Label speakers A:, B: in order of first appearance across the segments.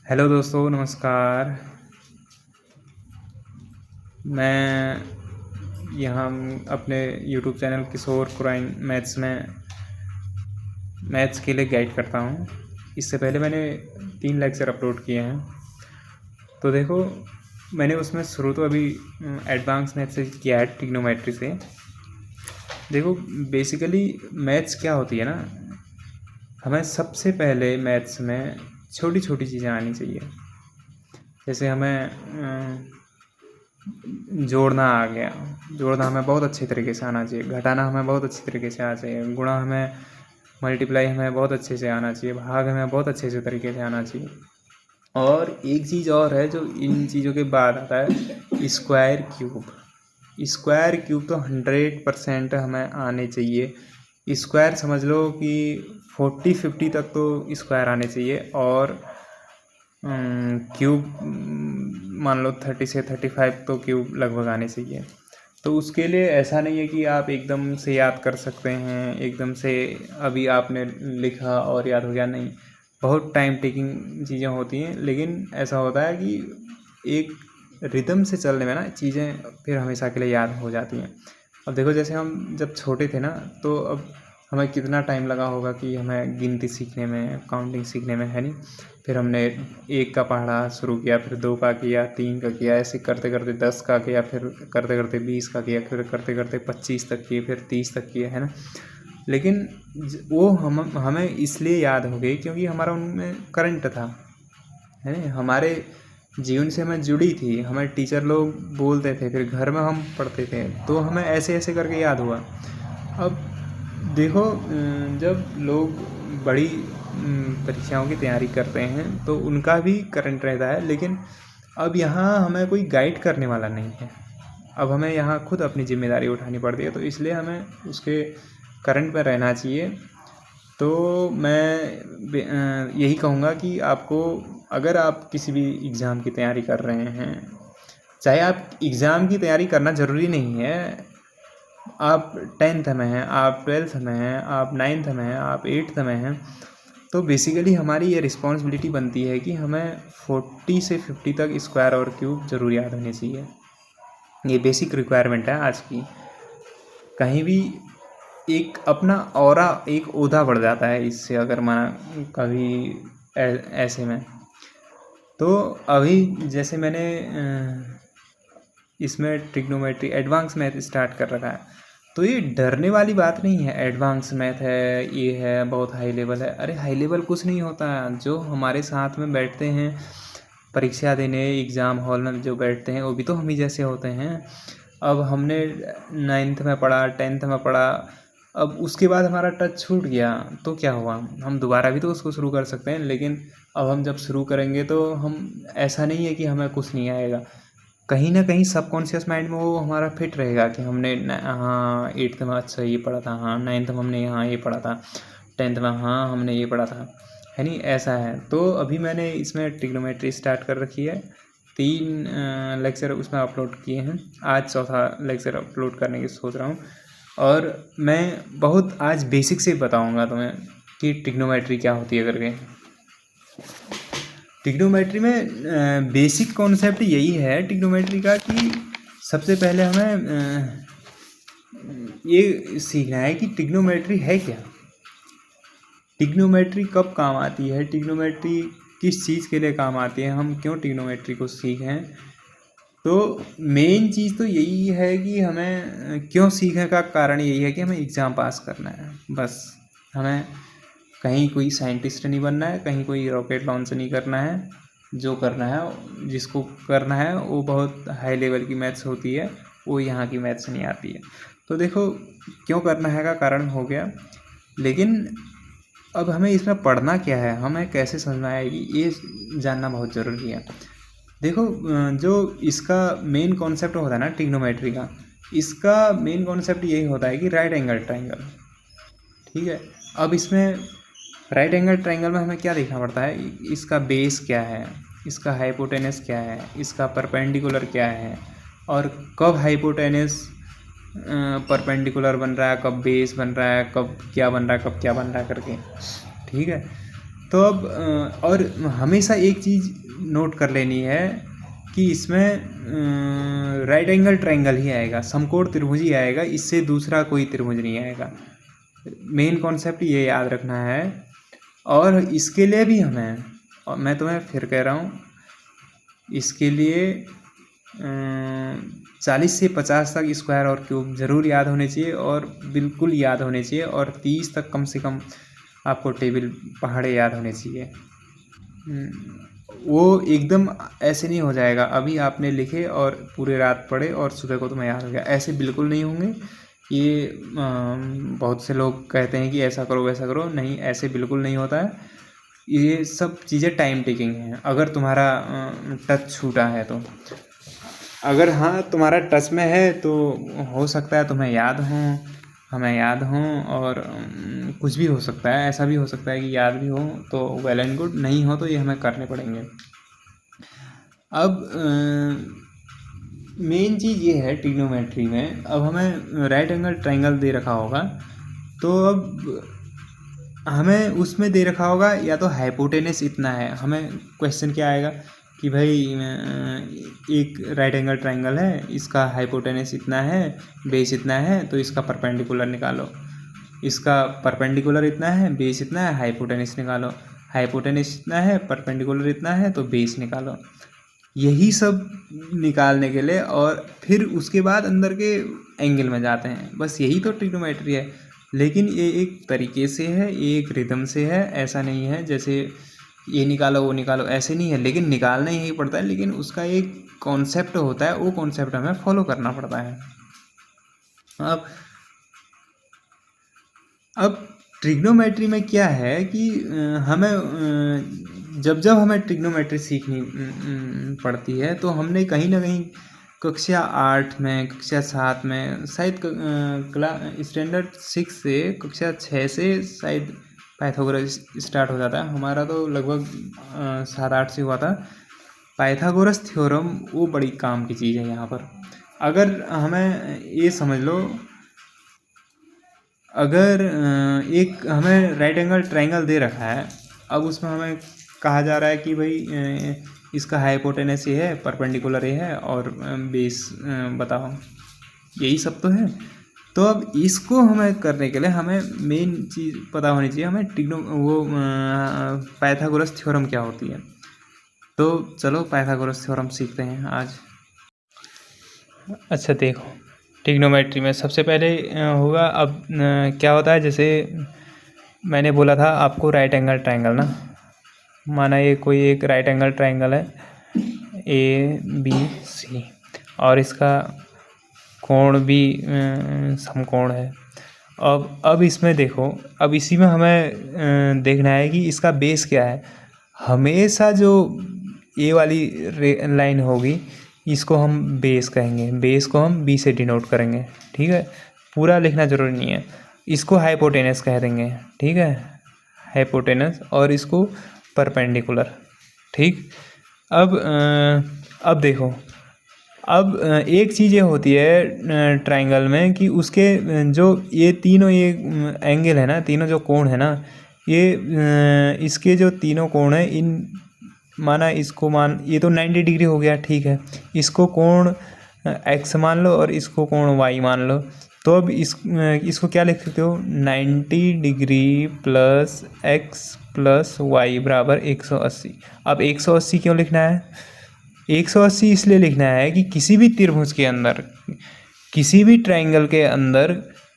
A: Hello दोस्तों, नमस्कार। मैं यहाँ अपने यूट्यूब चैनल किशोर कुराइन मैथ्स के लिए गाइड करता हूँ। इससे पहले मैंने 3 लेक्चर अपलोड किए हैं। तो देखो, मैंने उसमें शुरू तो अभी एडवांस मैथ्स से किया है, ट्रिग्नोमेट्री से। देखो, बेसिकली मैथ्स क्या होती है ना, हमें सबसे पहले मैथ्स में छोटी छोटी चीज़ें आनी चाहिए। जैसे हमें जोड़ना आ गया, जोड़ना हमें बहुत अच्छे तरीके से आना चाहिए, घटाना हमें बहुत अच्छे तरीके से आना चाहिए, गुणा हमें, मल्टीप्लाई हमें बहुत अच्छे से आना चाहिए, भाग हमें बहुत अच्छे से तरीके से आना चाहिए। और एक चीज़ और है जो इन चीज़ों के बाद आता है, स्क्वायर क्यूब। स्क्वायर क्यूब तो 100% हमें आने चाहिए। स्क्वायर समझ लो कि 40-50 तक तो स्क्वायर आने चाहिए, और क्यूब मान लो 30 से 35 तो क्यूब लगभग आने चाहिए। तो उसके लिए ऐसा नहीं है कि आप एकदम से याद कर सकते हैं, एकदम से अभी आपने लिखा और याद हो गया, नहीं। बहुत टाइम टेकिंग चीज़ें होती हैं, लेकिन ऐसा होता है कि एक रिदम से चलने में ना चीज़ें फिर हमेशा के लिए याद हो जाती हैं। अब देखो, जैसे हम जब छोटे थे ना, तो अब हमें कितना टाइम लगा होगा कि हमें गिनती सीखने में, काउंटिंग सीखने में, है नहीं। फिर हमने 1 का पढ़ा शुरू किया, फिर 2 का किया, 3 का किया, ऐसे करते करते 10 का किया, फिर करते करते 20 का किया, फिर करते करते 25 तक किए, फिर 30 तक किए, है ना। लेकिन वो हमें इसलिए याद हो गई क्योंकि हमारा उनमें करंट था, है ना, हमारे जीवन से हमें जुड़ी थी। हमें टीचर लोग बोलते थे, फिर घर में हम पढ़ते थे, तो हमें ऐसे ऐसे करके याद हुआ। अब देखो, जब लोग बड़ी परीक्षाओं की तैयारी करते हैं तो उनका भी करंट रहता है, लेकिन अब यहाँ हमें कोई गाइड करने वाला नहीं है। अब हमें यहाँ खुद अपनी जिम्मेदारी उठानी पड़ती है, तो इसलिए हमें उसके करंट में रहना चाहिए। तो मैं यही कहूँगा कि आपको, अगर आप किसी भी एग्ज़ाम की तैयारी कर रहे हैं, चाहे आप एग्ज़ाम की तैयारी करना ज़रूरी नहीं है, आप 10th में हैं, आप 12th में हैं, आप 9th में हैं, आप 8th में हैं, तो बेसिकली हमारी ये रिस्पॉन्सिबिलिटी बनती है कि हमें 40 से 50 तक स्क्वायर और क्यूब ज़रूर याद होने चाहिए। ये बेसिक रिक्वायरमेंट है आज की। कहीं भी एक अपना ऑरा, एक ओहदा बढ़ जाता है इससे, अगर माना कभी ऐसे में। तो अभी जैसे मैंने इसमें ट्रिग्नोमेट्री एडवांस मैथ स्टार्ट कर रखा है, तो ये डरने वाली बात नहीं है। एडवांस मैथ है, ये है, बहुत हाई लेवल है। अरे हाई लेवल कुछ नहीं होता। जो हमारे साथ में बैठते हैं परीक्षा देने, एग्ज़ाम हॉल में जो बैठते हैं, वो भी तो हम ही जैसे होते हैं। अब हमने 9th में पढ़ा, 10th में पढ़ा, अब उसके बाद हमारा टच छूट गया तो क्या हुआ, हम दोबारा भी तो उसको शुरू कर सकते हैं। लेकिन अब हम जब शुरू करेंगे तो हम, ऐसा नहीं है कि हमें कुछ नहीं आएगा, कहीं ना कहीं सबकॉन्शियस माइंड में वो हमारा फिट रहेगा कि हमने हाँ 8th में अच्छा ये पढ़ा था, हाँ 9th में हमने यहाँ ये पढ़ा था, 10th में हाँ हमने ये पढ़ा था, है नहीं। ऐसा है। तो अभी मैंने इसमें ट्रिग्नोमेट्री स्टार्ट कर रखी है, 3 लेक्चर उसमें अपलोड किए हैं, आज चौथा लेक्चर अपलोड करने की सोच रहा हूँ। और मैं बहुत आज बेसिक से बताऊँगा तुम्हें कि ट्रिग्नोमेट्री क्या होती है करके। ट्रिग्नोमेट्री में बेसिक कॉन्सेप्ट यही है ट्रिग्नोमेट्री का कि सबसे पहले हमें ये सीखना है कि ट्रिग्नोमेट्री है क्या, ट्रिग्नोमेट्री कब काम आती है, ट्रिग्नोमेट्री किस चीज़ के लिए काम आती है, हम क्यों ट्रिग्नोमेट्री को सीखें। तो मेन चीज़ तो यही है कि हमें क्यों सीखने का कारण यही है कि हमें एग्ज़ाम पास करना है, बस। हमें कहीं कोई साइंटिस्ट नहीं बनना है, कहीं कोई रॉकेट लॉन्च नहीं करना है। जो करना है, जिसको करना है, वो बहुत हाई लेवल की मैथ्स होती है, वो यहाँ की मैथ्स नहीं आती है। तो देखो, क्यों करना है का कारण हो गया, लेकिन अब हमें इसमें पढ़ना क्या है, हमें कैसे समझ आएगी, ये जानना बहुत ज़रूरी है। देखो, जो इसका मेन कॉन्सेप्ट होता है ना ट्रिग्नोमेट्री का, इसका मेन कॉन्सेप्ट यही होता है कि राइट एंगल ट्रायंगल, ठीक है। अब इसमें राइट एंगल ट्रायंगल में हमें क्या देखना पड़ता है, इसका बेस क्या है, इसका हाइपोटेनस क्या है, इसका परपेंडिकुलर क्या है, और कब हाइपोटेनस परपेंडिकुलर बन रहा है, कब बेस बन रहा है, कब क्या बन रहा है, कब क्या बन रहा है करके, ठीक है। तो अब और हमेशा एक चीज़ नोट कर लेनी है कि इसमें राइट एंगल ट्रायंगल ही आएगा, समकोण त्रिभुज ही आएगा, इससे दूसरा कोई त्रिभुज नहीं आएगा। मेन कॉन्सेप्ट ये याद रखना है। और इसके लिए भी हमें, और मैं तुम्हें फिर कह रहा हूँ, इसके लिए 40 से 50 तक स्क्वायर और क्यूब ज़रूर याद होने चाहिए, और बिल्कुल याद होने चाहिए, और 30 तक कम से कम आपको टेबल पहाड़े याद होने चाहिए। वो एकदम ऐसे नहीं हो जाएगा अभी आपने लिखे और पूरे रात पढ़े और सुबह को तुम्हें याद हो गया, ऐसे बिल्कुल नहीं होंगे। ये बहुत से लोग कहते हैं कि ऐसा करो वैसा करो, नहीं, ऐसे बिल्कुल नहीं होता है। ये सब चीज़ें टाइम टेकिंग हैं। अगर तुम्हारा टच छूटा है तो, अगर हाँ तुम्हारा टच में है तो हो सकता है तुम्हें याद हो, हमें याद हो, और कुछ भी हो सकता है, ऐसा भी हो सकता है कि याद भी हो तो वेल एंड गुड, नहीं हो तो ये हमें करने पड़ेंगे। अब मेन चीज़ ये है ट्रिग्नोमेट्री में, अब हमें राइट एंगल ट्रायंगल दे रखा होगा, तो अब हमें उसमें दे रखा होगा या तो हाइपोटेनस इतना है, हमें क्वेश्चन क्या आएगा कि भाई एक राइट एंगल ट्रायंगल है, इसका हाइपोटेनस इतना है, बेस इतना है, तो इसका परपेंडिकुलर निकालो। इसका परपेंडिकुलर इतना है, बेस इतना है, हाइपोटेनस निकालो। हाइपोटेनस इतना है, परपेंडिकुलर इतना है, तो बेस निकालो। यही सब निकालने के लिए, और फिर उसके बाद अंदर के एंगल में जाते हैं, बस यही तो ट्रिग्नोमेट्री है। लेकिन ये एक तरीके से है, ये एक रिदम से है, ऐसा नहीं है जैसे ये निकालो वो निकालो, ऐसे नहीं है। लेकिन निकालना यही पड़ता है, लेकिन उसका एक कॉन्सेप्ट होता है, वो कॉन्सेप्ट हमें फॉलो करना पड़ता है। अब ट्रिग्नोमेट्री में क्या है कि हमें जब हमें ट्रिग्नोमेट्री सीखनी पड़ती है, तो हमने कहीं ना कहीं कक्षा 8 में, कक्षा 7 में, शायद स्टैंडर्ड 6 से कक्षा 6 से शायद पाइथागोरस स्टार्ट हो जाता है। हमारा तो लगभग 7-8 से हुआ था। पाइथागोरस थ्योरम वो बड़ी काम की चीज़ है यहाँ पर। अगर हमें ये समझ लो, अगर एक हमें राइट एंगल ट्रायंगल दे रखा है, अब उसमें हमें कहा जा रहा है कि भाई इसका हाइपोटेनस ये है, परपेंडिकुलर ये है, और बेस बताओ, यही सब तो है। तो अब इसको हमें करने के लिए हमें मेन चीज़ पता होनी चाहिए, हमें पाइथागोरस थ्योरम क्या होती है। तो चलो पाइथागोरस थ्योरम सीखते हैं आज। अच्छा देखो, ट्रिग्नोमेट्री में सबसे पहले होगा, अब क्या होता है, जैसे मैंने बोला था आपको राइट एंगल ट्रायंगल ना, माना ये कोई एक राइट एंगल ट्रायंगल है ABC, और इसका कोण भी समकोण है। अब इसमें देखो, अब इसी में हमें देखना है कि इसका बेस क्या है। हमेशा जो ए वाली लाइन होगी, इसको हम बेस कहेंगे, बेस को हम बी से डिनोट करेंगे, ठीक है। पूरा लिखना जरूरी नहीं है। इसको हाइपोटेनस कह देंगे, ठीक है, हाइपोटेनस, और इसको परपेंडिकुलर, ठीक। अब देखो, अब एक चीज़ ये होती है ट्रायंगल में कि उसके जो ये तीनों ये एंगल है ना, तीनों जो कोण है ना, ये इसके जो तीनों कोण है, इन माना इसको ये तो 90 डिग्री हो गया, ठीक है। इसको कोण x मान लो और इसको कोण y मान लो। तो अब इसको क्या लिख सकते हो, 90 degree plus x plus y बराबर 180। अब 180 क्यों लिखना है? 180 इसलिए लिखना है कि किसी भी त्रिभुज के अंदर, किसी भी ट्रायंगल के अंदर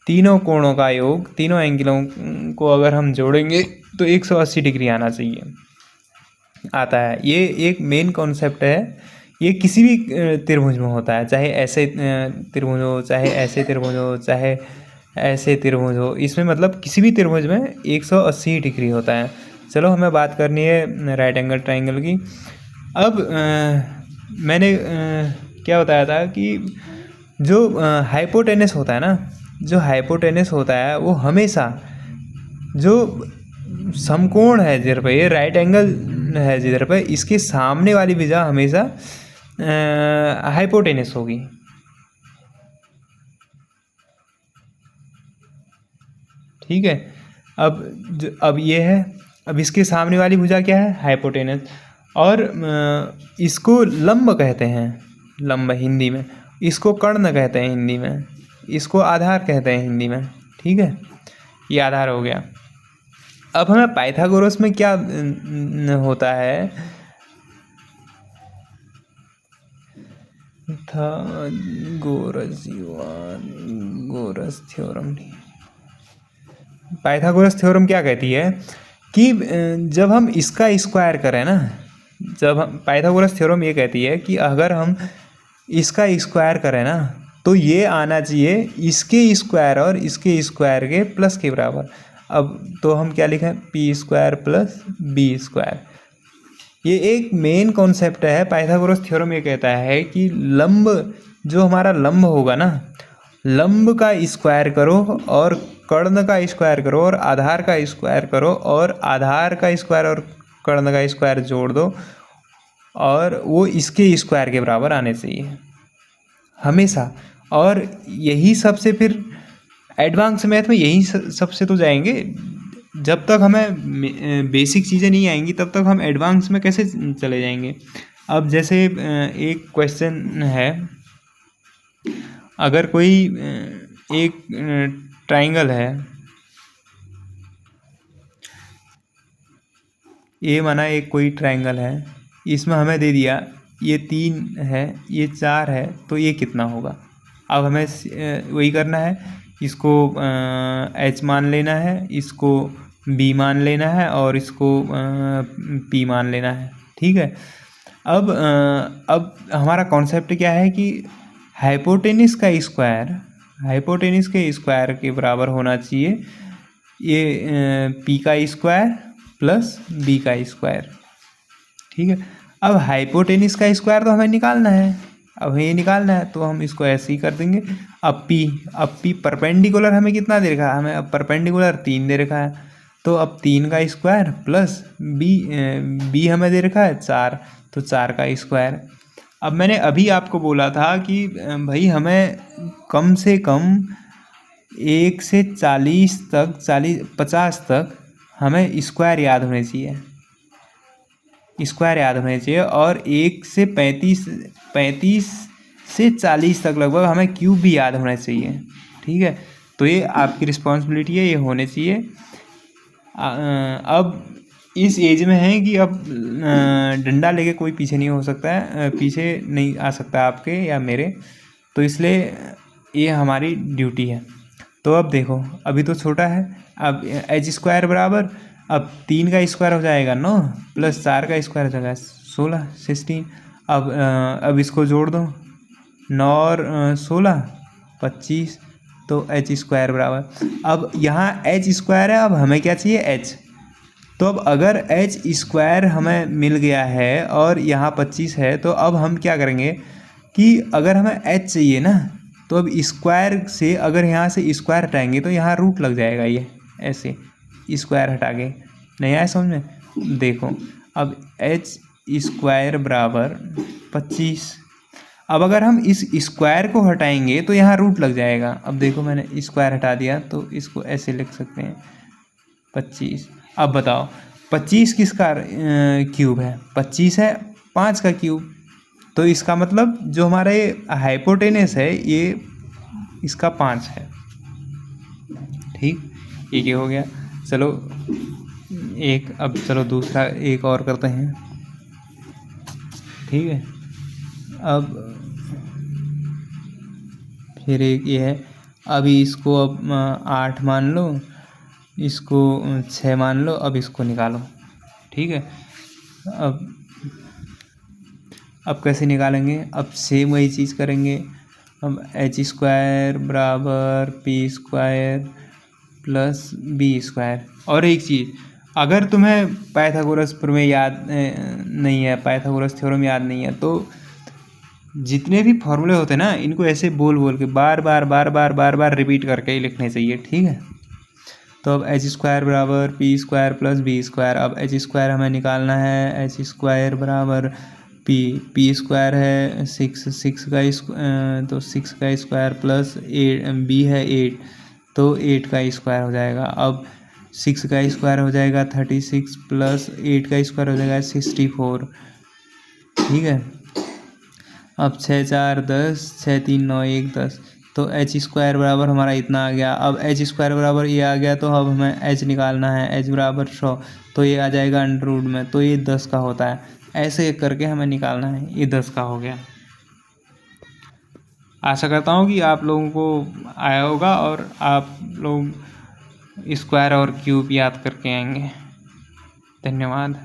A: तीनों कोणों का योग, तीनों एंगलों को अगर हम जोड़ेंगे तो 180 डिग्री आना चाहिए, आता है। ये एक मेन कॉन्सेप्ट है। ये किसी भी त्रिभुज में होता है, चाहे ऐसे त्रिभुज हो, चाहे ऐसे त्रिभुज हो, चाहे ऐसे त्रिभुज हो। इसमें मतलब किसी भी त्रिभुज में 180 डिग्री होता है। चलो हमें बात करनी है राइट एंगल ट्रायंगल की। अब मैंने क्या बताया था कि जो हाइपोटेनस होता है ना, जो हाइपोटेनस होता है वो हमेशा जो समकोण है जिधर पे ये राइट एंगल है, जिधर पे इसके सामने वाली भुजा हमेशा हाइपोटेनस होगी, ठीक है। अब ये है, अब इसके सामने वाली भुजा क्या है? हाइपोटेनस। और इसको लंब कहते हैं, लंब हिंदी में। इसको कर्ण कहते हैं हिंदी में। इसको आधार कहते हैं हिंदी में। ठीक है, ये आधार हो गया। अब हमें पाइथागोरस में क्या होता है था, गोरस थ्योरम। पाइथागोरस थ्योरम क्या कहती है कि जब हम इसका स्क्वायर करें ना, जब हम पाइथागोरस थ्योरम ये कहती है कि अगर हम इसका स्क्वायर करें ना तो ये आना चाहिए इसके स्क्वायर और इसके स्क्वायर के प्लस के बराबर। अब तो हम क्या लिखें? P square plus b square. ये एक मेन कॉन्सेप्ट है। पाइथागोरस थ्योरम ये कहता है कि लंब, जो हमारा लंब होगा ना, लंब का स्क्वायर करो और कर्ण का स्क्वायर करो और आधार का स्क्वायर करो और आधार का स्क्वायर और कर्ण का स्क्वायर जोड़ दो और वो इसके स्क्वायर के बराबर आने चाहिए हमेशा। और यही सबसे फिर एडवांस मैथ में यही सबसे तो जाएंगे। जब तक हमें बेसिक चीज़ें नहीं आएंगी तब तक हम एडवांस में कैसे चले जाएंगे। अब जैसे एक क्वेश्चन है, अगर कोई एक ट्राइंगल है, ये माना एक कोई ट्राइंगल है, इसमें हमें दे दिया ये 3 है, ये 4 है, तो ये कितना होगा। अब हमें वही करना है, इसको H मान लेना है, इसको B मान लेना है और इसको P मान लेना है। ठीक है, अब हमारा कॉन्सेप्ट क्या है कि हाइपोटेनिस का स्क्वायर हाइपोटेनिस के स्क्वायर के बराबर होना चाहिए ये P का स्क्वायर प्लस B का स्क्वायर। ठीक है, अब हाइपोटेनिस का स्क्वायर तो हमें निकालना है, अब हमें ये निकालना है तो हम इसको ऐसे ही कर देंगे। अब P परपेंडिकुलर हमें कितना दे रखा है? हमें अब परपेंडिकुलर 3 दे रखा है, तो अब 3 का स्क्वायर प्लस B हमें दे रखा है 4, तो 4 का स्क्वायर। अब मैंने अभी आपको बोला था कि भाई हमें कम से कम 1 से 40 तक 50 तक हमें स्क्वायर याद होने चाहिए, स्क्वायर याद होने चाहिए। और 1 से 35 से 40 तक लगभग हमें क्यूब भी याद होना चाहिए। ठीक है, तो ये आपकी रिस्पॉन्सिबिलिटी है, ये होने चाहिए। अब इस एज में है कि अब डंडा लेके कोई पीछे नहीं हो सकता है, पीछे नहीं आ सकता आपके या मेरे, तो इसलिए ये हमारी ड्यूटी है। तो अब देखो, अभी तो छोटा है, अब एच स्क्वायर बराबर, अब 3 का स्क्वायर हो जाएगा 9 प्लस 4 का स्क्वायर हो जाएगा 16। अब इसको जोड़ दो, 9 और 16 25, तो एच स्क्वायर बराबर। अब यहाँ एच स्क्वायर है, अब हमें क्या चाहिए? एच। तो अब अगर एच स्क्वायर हमें मिल गया है और यहाँ 25 है, तो अब हम क्या करेंगे कि अगर हमें एच चाहिए ना, तो अब स्क्वायर से अगर यहाँ से स्क्वायर हटाएंगे तो यहाँ रूट लग जाएगा, ये ऐसे स्क्वायर हटा के। नहीं आया समझ में? देखो, अब एच स्क्वायर बराबर 25। अब अगर हम इस स्क्वायर को हटाएंगे तो यहाँ रूट लग जाएगा। अब देखो, मैंने स्क्वायर हटा दिया तो इसको ऐसे लिख सकते हैं 25। अब बताओ 25 किसका क्यूब है? 25 है 5 का क्यूब। तो इसका मतलब जो हमारा ये हाइपोटेनस है ये इसका 5 है। ठीक, ये क्या हो गया? चलो अब चलो दूसरा एक और करते हैं। ठीक है, अब फिर एक ये है, अभी इसको अब 8 मान लो, इसको 6 मान लो, अब इसको निकालो। ठीक है, अब कैसे निकालेंगे? अब सेम वही चीज़ करेंगे। अब एच स्क्वायर बराबर p square plus b square. और एक चीज़, अगर तुम्हें पाइथागोरस प्रमेय याद नहीं है, पाइथागोरस थ्योरम याद नहीं है, तो जितने भी फॉर्मूले होते हैं ना, इनको ऐसे बोल बोल के बार बार रिपीट करके ही लिखने चाहिए। ठीक है, तो अब एच स्क्वायर बराबर p square plus b square. अब एच स्क्वायर हमें निकालना है, एच स्क्वायर बराबर पी स्क्वायर है 6 का तो 6 का स्क्वायर प्लस 8, बी है 8, तो 8 का स्क्वायर हो जाएगा। अब 6 का स्क्वायर हो जाएगा 36 प्लस 8 का स्क्वायर हो जाएगा 64। ठीक है, अब 6 4 10, 6 3 9 1 10, तो एच स्क्वायर बराबर हमारा इतना आ गया। अब एच स्क्वायर बराबर ये आ गया, तो अब हमें एच निकालना है। एच बराबर 100, तो ये आ जाएगा अंडर रूट में, तो ये 10 का होता है। ऐसे करके हमें निकालना है, ये 10 का हो गया। आशा करता हूँ कि आप लोगों को आया होगा और आप लोग स्क्वायर और क्यूब याद करके आएंगे। धन्यवाद।